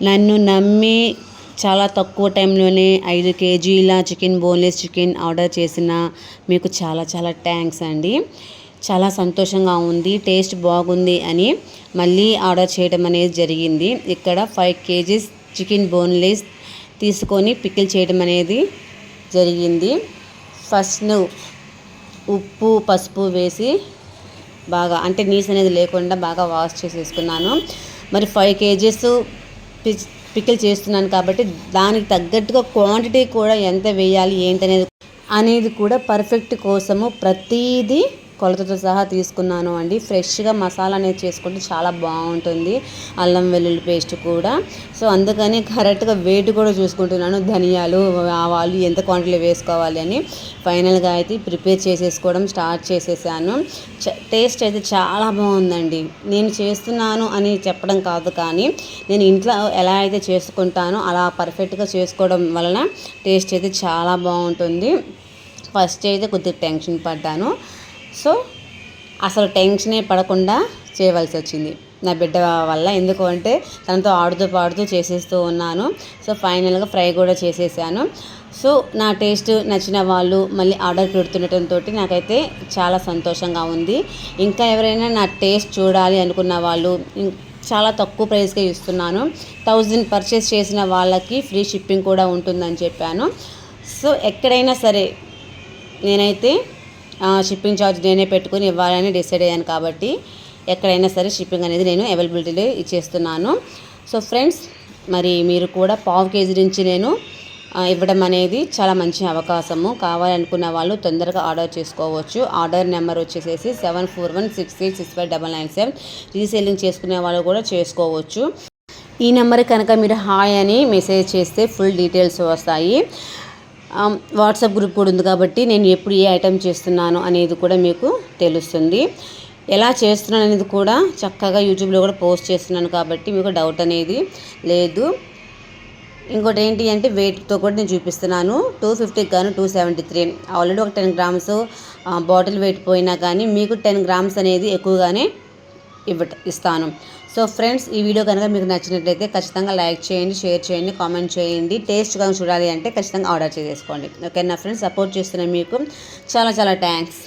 నన్ను నమ్మి చాలా తక్కువ టైంలోనే 5 కేజీల చికెన్ బోన్లెస్ చికెన్ ఆర్డర్ చేసిన మీకు చాలా చాలా థ్యాంక్స్ అండి. చాలా సంతోషంగా ఉంది, టేస్ట్ బాగుంది అని మళ్ళీ ఆర్డర్ చేయడం అనేది జరిగింది. ఇక్కడ 5 కేజీస్ చికెన్ బోన్లెస్ తీసుకొని పికిల్ చేయడం అనేది జరిగింది. ఫస్ట్ ఉప్పు పసుపు వేసి బాగా అంటే నీస్ అనేది లేకుండా బాగా వాష్ చేసేసుకున్నాను. మరి 5 కేజీస్ పికిల్ చేస్తున్నాను కాబట్టి దానికి తగ్గట్టుగా క్వాంటిటీ కూడా ఎంత వేయాలి ఏంటి అనేది కూడా పర్ఫెక్ట్ కోసము ప్రతిదీ కొలతతో సహా తీసుకున్నాను అండి. ఫ్రెష్గా మసాలా అనేది చేసుకుంటే చాలా బాగుంటుంది, అల్లం వెల్లుల్లి పేస్ట్ కూడా. సో అందుకని కరెక్ట్గా వెయిట్ కూడా చూసుకుంటున్నాను, ధనియాలు ఆవాలు ఎంత క్వాంటిటీలో వేసుకోవాలి అని. ఫైనల్గా అయితే ప్రిపేర్ చేసేసుకోవడం స్టార్ట్ చేసేసాను. టేస్ట్ అయితే చాలా బాగుందండి. నేను చేస్తున్నాను అని చెప్పడం కాదు, కానీ నేను ఇంట్లో ఎలా అయితే చేసుకుంటానో అలా పర్ఫెక్ట్గా చేసుకోవడం వలన టేస్ట్ అయితే చాలా బాగుంటుంది. ఫస్ట్ అయితే కొద్దిగా టెన్షన్ పడ్డాను. సో అసలు టెన్షనే పడకుండా చేయవలసి వచ్చింది నా బిడ్డ వల్ల. ఎందుకు అంటే తనతో ఆడుతూ పాడుతూ చేసేస్తూ ఉన్నాను. సో ఫైనల్గా ఫ్రై కూడా చేసేసాను. సో నా టేస్ట్ నచ్చిన వాళ్ళు మళ్ళీ ఆర్డర్ పెడుతుండటంతో నాకైతే చాలా సంతోషంగా ఉంది. ఇంకా ఎవరైనా నా టేస్ట్ చూడాలి అనుకున్న వాళ్ళు చాలా తక్కువ ప్రైస్కే ఇస్తున్నాను. 1000 పర్చేస్ చేసిన వాళ్ళకి ఫ్రీ షిప్పింగ్ కూడా ఉంటుందని చెప్పాను. సో ఎక్కడైనా సరే నేనైతే షిప్పింగ్ ఛార్జ్ నేనే పెట్టుకుని ఇవ్వాలని డిసైడ్ అయ్యాను కాబట్టి ఎక్కడైనా సరే షిప్పింగ్ అనేది నేను అవైలబిలిటీలో ఇచ్చేస్తున్నాను. సో ఫ్రెండ్స్, మరి మీరు కూడా 1/2 కేజీ నుంచి నేను ఇవ్వడం అనేది చాలా మంచి అవకాశము. కావాలనుకున్న వాళ్ళు తొందరగా ఆర్డర్ చేసుకోవచ్చు. ఆర్డర్ నెంబర్ వచ్చేసేసి 7416865997. రీసేలింగ్ చేసుకునే వాళ్ళు కూడా చేసుకోవచ్చు. ఈ నెంబర్ కనుక మీరు హాయ్ అని మెసేజ్ చేస్తే ఫుల్ డీటెయిల్స్ వస్తాయి. వాట్సాప్ గ్రూప్ కూడా ఉంది కాబట్టి నేను ఎప్పుడు ఏ ఐటెం చేస్తున్నాను అనేది కూడా మీకు తెలుస్తుంది. ఎలా చేస్తున్నాను అనేది కూడా చక్కగా యూట్యూబ్లో కూడా పోస్ట్ చేస్తున్నాను కాబట్టి మీకు డౌట్ అనేది లేదు. ఇంకోటి ఏంటి అంటే వెయిట్తో కూడా నేను చూపిస్తున్నాను. 250 గాను 273. ఆల్రెడీ ఒక 10 గ్రామ్స్ బాటిల్ వెయిట్ పోయినా కానీ మీకు 10 గ్రామ్స్ అనేది ఎక్కువగానే ఇస్తాను. సో ఫ్రెండ్స్, ఈ వీడియో కనుక మీకు నచ్చినట్లయితే ఖచ్చితంగా లైక్ చేయండి, షేర్ చేయండి, కామెంట్ చేయండి. టేస్ట్ కనుక చూడాలి అంటే ఖచ్చితంగా ఆర్డర్ చేసేసుకోండి. ఓకేనా ఫ్రెండ్స్, సపోర్ట్ చేస్తున్న మీకు చాలా చాలా థ్యాంక్స్.